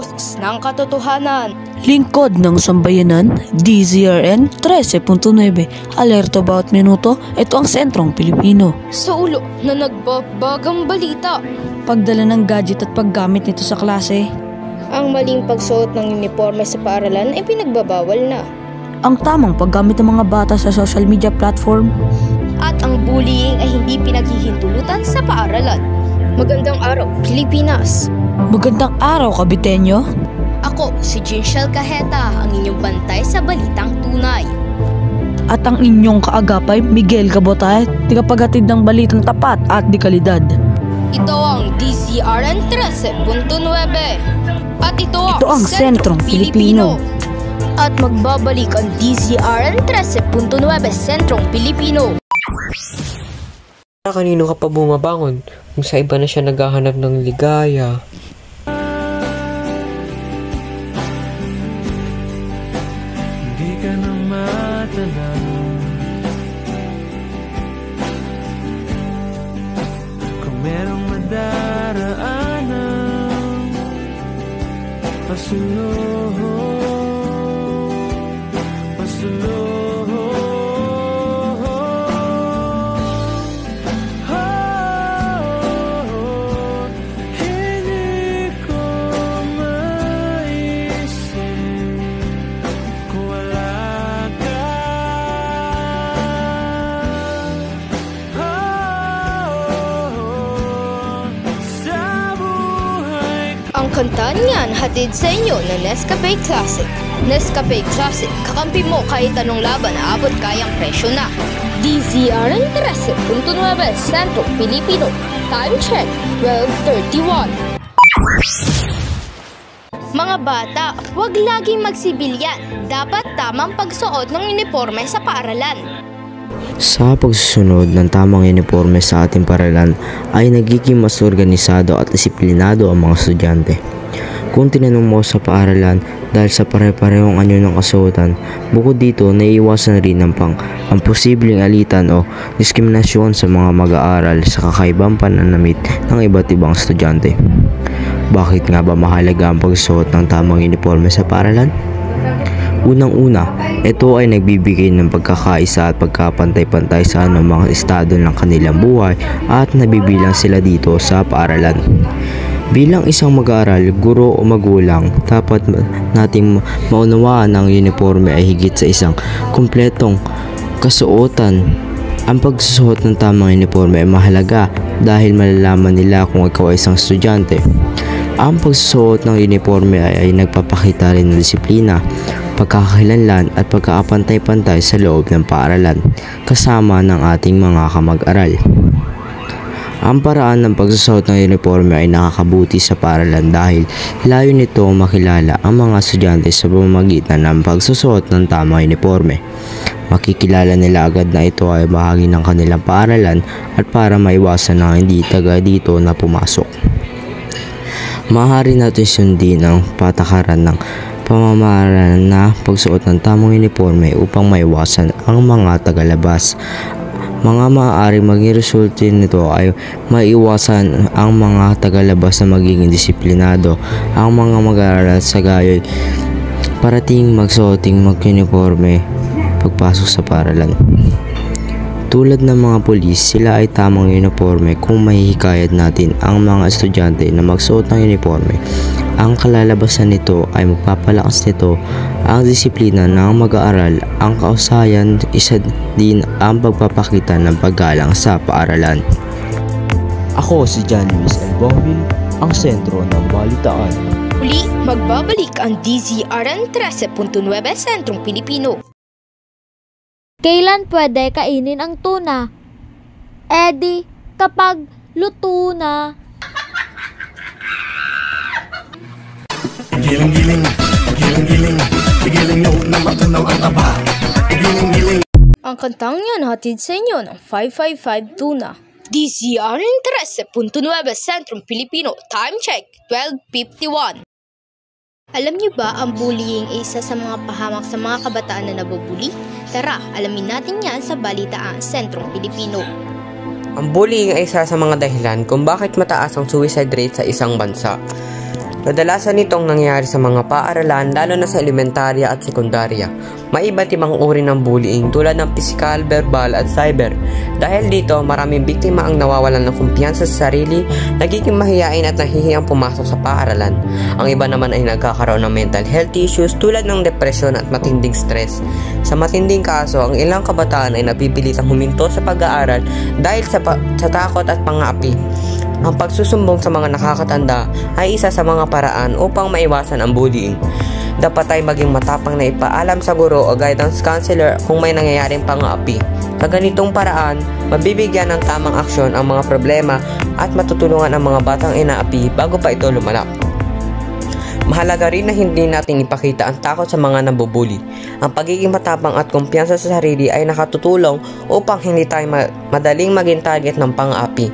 Boses ng katotohanan. Lingkod ng sambayanan, DZRN 13.9. Alerto bawat minuto, ito ang sentrong Pilipino. Sa ulo na nagbabagang balita. Pagdala ng gadget at paggamit nito sa klase. Ang maling pagsuot ng uniforme sa paaralan ay pinagbabawal na. Ang tamang paggamit ng mga bata sa social media platform. At ang bullying ay hindi pinaghihintulutan sa paaralan. Magandang araw, Pilipinas! Magandang araw, Kabitenyo! Ako, si Jinshel Cajeta, ang inyong bantay sa Balitang Tunay. At ang inyong kaagapay, Miguel Cabotay, tigapaghatid ng balitang tapat at di kalidad. Ito ang DZRN 13.9. At ito ang Sentrong Pilipino. At magbabalik ang DZRN 13.9 Sentrong Pilipino. Kanino ka pa bumabangon kung sa iba na siya naghahanap ng ligaya? Hindi ka na matanaw kung merong madaraanan pasulong. Ang kanta niyan hatid sa inyo ng Nescafe Classic. Nescafe Classic, kakampi mo kahit anong laban, aabot kayang presyo na. DZRN 13.9 Sentro Pilipino. Time check, 12:31. Mga bata, huwag laging magsibilyan. Dapat tamang pagsuot ng uniforme sa paaralan. Sa pagsusunod ng tamang uniforme sa ating paaralan ay nagiging mas organisado at disiplinado ang mga estudyante. Kung tinanong mo sa paaralan dahil sa pare-parehong anyo ng kasuotan, bukod dito naiiwasan rin ang posibleng alitan o diskriminasyon sa mga mag-aaral sa kakaibang pananamit ng iba't ibang estudyante. Bakit nga ba mahalaga ang pagsuot ng tamang uniforme sa paaralan? Unang-una, ito ay nagbibigay ng pagkakaisa at pagkapantay-pantay sa anumang estado ng kanilang buhay at nabibilang sila dito sa paaralan. Bilang isang mag-aaral, guro o magulang, dapat nating maunawaan ang uniforme ay higit sa isang kumpletong kasuotan. Ang pagsusuot ng tamang uniforme ay mahalaga dahil malalaman nila kung ikaw ay isang estudyante. Ang pagsusuot ng uniforme ay nagpapakita rin ng disiplina, pagkakakilanlan at pagkakapantay-pantay sa loob ng paaralan kasama ng ating mga kamag-aral. Ang paraan ng pagsusuot ng uniforme ay nakakabuti sa paaralan dahil layo nito makilala ang mga estudyante sa pamamagitan ng pagsusuot ng tamang uniforme. Makikilala nila agad na ito ay bahagi ng kanilang paaralan at para maiwasan na hindi taga dito na pumasok. Maaari natin sundin ang patakaran ng pamamaraan na pagsuot ng tamang uniforme upang maiwasan ang mga tagalabas. Mga maaaring maging resulta nito ay maiwasan ang mga tagalabas na magiging disiplinado. Ang mga mag-aaral sa gayoy parating magsuoting mag-uniforme pagpasok sa paaralan. Tulad ng mga pulis, sila ay tamang uniforme kung mahihikayat natin ang mga estudyante na magsuot ng uniforme. Ang kalalabasan nito ay magpapalakas nito ang disiplina ng mag-aaral, ang kausayan, isa din ang pagpapakita ng paggalang sa paaralan. Ako si John Luis L. Bongbin, ang sentro ng balitaan. Uli, magbabalik ang DZRN 13.9 Sentrong Pilipino. Kailan pwede kainin ang tuna? Edi, kapag luto na. Giling-giling, giling-giling, giling nyo na matunaw ang taba. Giling-giling. Ang kantang yan hatid sa inyo ng 555 Tuna. DZRN 13.9 Sentrong Pilipino. Time check, 12:51. Alam niyo ba ang bullying ay isa sa mga pahamak sa mga kabataan na nabubuli? Tara, alamin natin yan sa Balitaan Sentrong Pilipino. Ang bullying ay isa sa mga dahilan kung bakit mataas ang suicide rate sa isang bansa. Kadalasan itong nangyayari sa mga paaralan lalo na sa elementarya at sekundarya. May iba't ibang uri ng bullying tulad ng physical, verbal at cyber. Dahil dito, maraming biktima ang nawawalan ng kumpiyansa sa sarili, nagiging mahiyain at nahihiyang pumasok sa paaralan. Ang iba naman ay nagkakaroon ng mental health issues tulad ng depresyon at matinding stress. Sa matinding kaso, ang ilang kabataan ay napipilitang huminto sa pag-aaral dahil sa takot at pang-aapi. Ang pagsusumbong sa mga nakakatanda ay isa sa mga paraan upang maiwasan ang bullying. Dapat ay maging matapang na ipaalam sa guro o guidance counselor kung may nangyayaring pang-aapi. Sa ganitong paraan, mabibigyan ng tamang aksyon ang mga problema at matutulungan ang mga batang inaapi bago pa ito lumalak. Mahalaga rin na hindi natin ipakita ang takot sa mga nambubuli. Ang pagiging matapang at kumpiyansa sa sarili ay nakatutulong upang hindi tayo madaling maging target ng pang-aapi.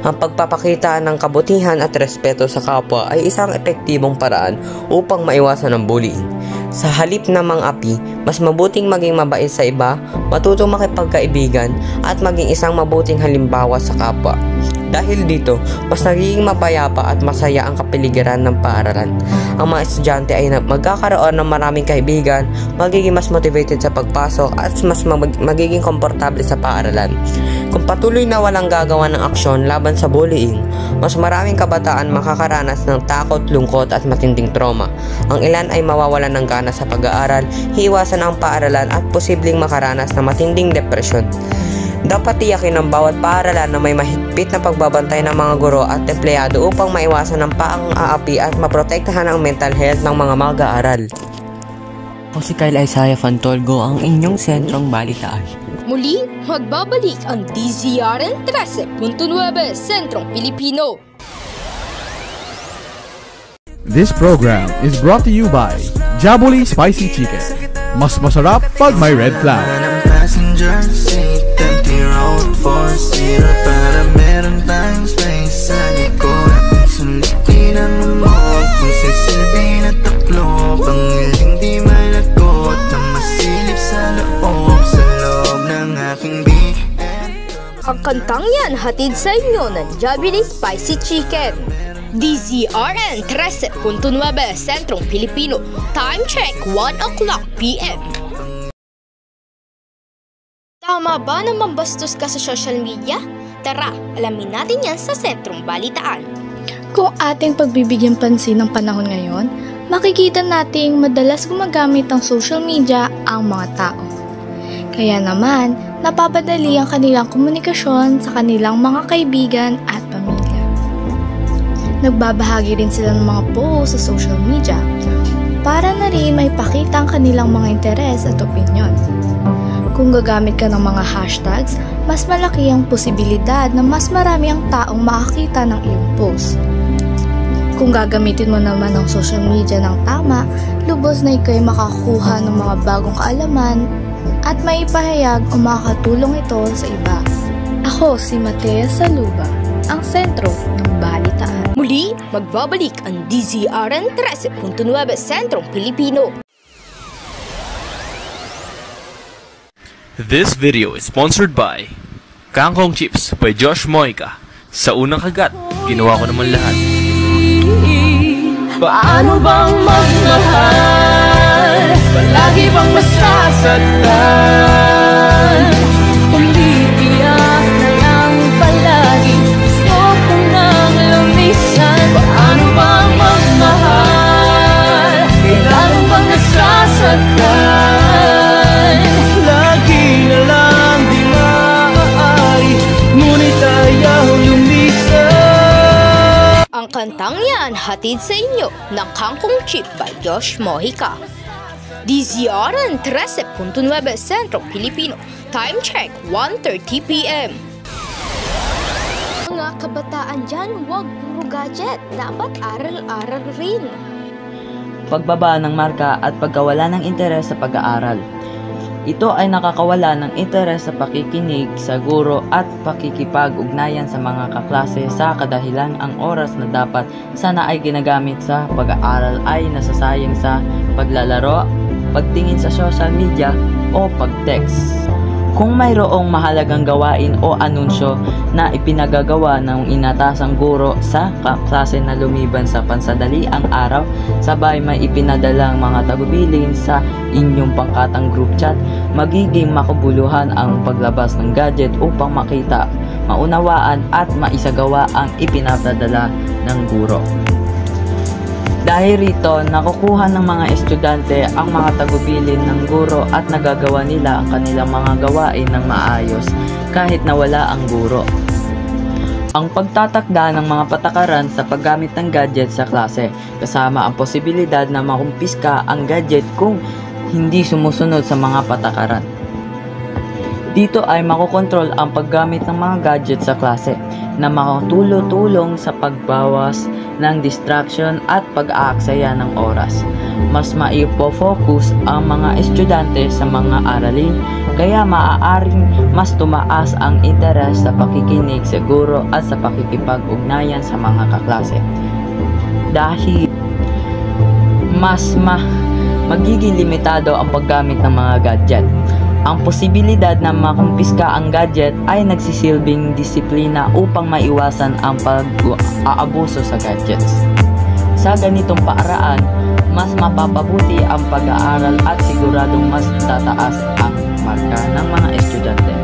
Ang pagpapakita ng kabutihan at respeto sa kapwa ay isang epektibong paraan upang maiwasan ang bullying. Sa halip na mang-api, mas mabuting maging mabait sa iba, matutong makipagkaibigan at maging isang mabuting halimbawa sa kapwa. Dahil dito, mas nagiging mapayapa at masaya ang kapaligiran ng paaralan. Ang mga estudyante ay magkakaroon ng maraming kaibigan, magiging mas motivated sa pagpasok at mas magiging komportable sa paaralan. Kung patuloy na walang gagawa ng aksyon laban sa bullying, mas maraming kabataan makakaranas ng takot, lungkot at matinding trauma. Ang ilan ay mawawalan ng gana sa pag-aaral, hiwasan ang paaralan at posibleng makaranas ng matinding depresyon. Dapat tiyakin ng bawat paaralan na may mahigpit na pagbabantay ng mga guro at empleyado upang maiwasan ang pang-aapi at maprotektahan ang mental health ng mga mag-aaral. Ako si Kyle Isaiah Fantolgo, ang inyong sentrong balitaan. Muli, magbabalik ang DZRN 13.9 Sentrong Pilipino. This program is brought to you by Jabuli Spicy Chicken. Mas masarap pag may red flag. Road 4-0 para meron tayong space sa likod. Sulitin mo kung sisilbi na taklob. Ang iling di malakot na masilip sa loob ng aking Ang kantang yan hatid sa inyo ng Jabili Spicy Chicken. DZRN 13.9 Sentrong Pilipino. Time check 1:00 p.m. Tama ba na mambastos ka sa social media? Tara, alamin natin yan sa Sentrong Balitaan. Kung ating pagbibigyan pansin ng panahon ngayon, makikita nating madalas gumagamit ng social media ang mga tao. Kaya naman, napapadali ang kanilang komunikasyon sa kanilang mga kaibigan at pamilya. Nagbabahagi rin sila ng mga posts sa social media para na rin may pakita ang kanilang mga interes at opinyon. Kung gagamit ka ng mga hashtags, mas malaki ang posibilidad na mas marami ang taong makakita ng iyong post. Kung gagamitin mo naman ang social media ng tama, lubos na ikaw'y makakuha ng mga bagong kaalaman at maipahayag o makakatulong ito sa iba. Ako si Matea Saluba, ang sentro ng balitaan. Muli, magbabalik ang DZRN 13.9 Sentrong Pilipino. This video is sponsored by Kangkong Chips by Josh Moica. Sa unang kagat, ginawa ko naman lahat. Paano bang magmahal? Palagi bang masasaktan? Umiiyak na lang palagi. Gusto ko nang lumisan. Paano bang magmahal? Kailan bang nasasaktan? Lagi na lang di maaari, ngunit ayaw lumisan. Ang kantang yan hatid sa inyo ng Kangkong Chip by Josh Mojica. DZRN 13.9 Sentrong Pilipino. Time check 1:30 p.m. Mga kabataan dyan, huwag puro gadget. Dapat aral-aral rin. Pagbaba ng marka at pagkawala ng interes sa pag-aaral. Ito ay nakakawala ng interes sa pakikinig sa guro at pakikipag-ugnayan sa mga kaklase sa kadahilan ang oras na dapat sana ay ginagamit sa pag-aaral ay nasasayang sa paglalaro, pagtingin sa social media o pag-text. Kung mayroong mahalagang gawain o anunsyo na ipinagagawa ng inatasang guro sa klase na lumiban sa pansadaliang araw, sabay may ipinadalang mga tagubilin sa inyong pangkatang group chat, magiging makabuluhan ang paglabas ng gadget upang makita, maunawaan at maisagawa ang ipinapadala ng guro. Dahil rito, nakukuha ng mga estudyante ang mga tagubilin ng guro at nagagawa nila ang kanilang mga gawain ng maayos kahit na wala ang guro. Ang pagtatakda ng mga patakaran sa paggamit ng gadget sa klase, kasama ang posibilidad na makumpiska ang gadget kung hindi sumusunod sa mga patakaran. Dito ay makokontrol ang paggamit ng mga gadget sa klase na makatulong sa pagbawas ng distraction at pag-aaksaya ng oras. Mas maipo-focus ang mga estudyante sa mga aralin, kaya maaaring mas tumaas ang interes sa pakikinig sa guro at sa pakikipag-ugnayan sa mga kaklase. Dahil magiging limitado ang paggamit ng mga gadget. Ang posibilidad na makumpiska ang gadget ay nagsisilbing disiplina upang maiwasan ang pag-aabuso sa gadgets. Sa ganitong paraan, mas mapapabuti ang pag-aaral at siguradong mas tataas ang marka ng mga estudyante.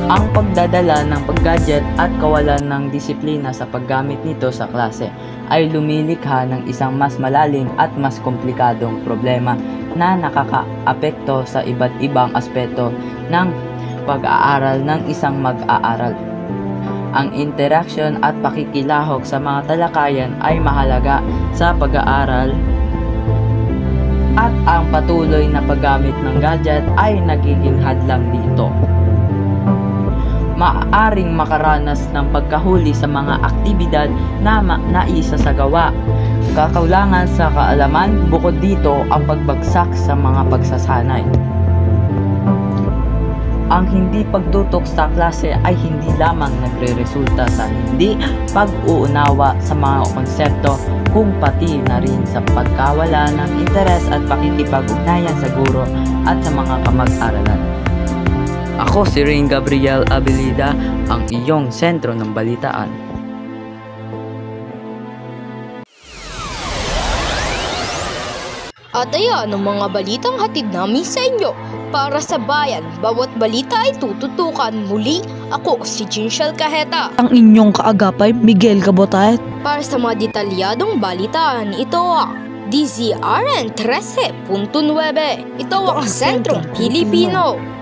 Ang pagdadala ng pag-gadget at kawalan ng disiplina sa paggamit nito sa klase ay lumilikha ng isang mas malalim at mas komplikadong problema na nakakaapekto sa iba't ibang aspeto ng pag-aaral ng isang mag-aaral. Ang interaksyon at pakikilahok sa mga talakayan ay mahalaga sa pag-aaral at ang patuloy na paggamit ng gadget ay nagiging hadlang dito. Maaaring makaranas ng pagkahuli sa mga aktibidad na naisasagawa. Kakaulangan sa kaalaman, bukod dito ang pagbagsak sa mga pagsasanay. Ang hindi pagtutok sa klase ay hindi lamang nagre-resulta sa hindi pag-uunawa sa mga konsepto, kung pati na rin sa pagkawala ng interes at pakikipag-ugnayan sa guro at sa mga kamag-aralan. Ako si Rain Gabriel Abilida, ang iyong sentro ng balitaan. At ayan ang mga balitang hatid namin sa inyo. Para sa bayan, bawat balita ay tututukan. Muli, ako si Jinshel Cajeta. Ang inyong kaagapay, Miguel Cabotay. Para sa mga detalyadong balitaan, ito ang DZRN 13.9. Ito ang Sentrong Pilipino.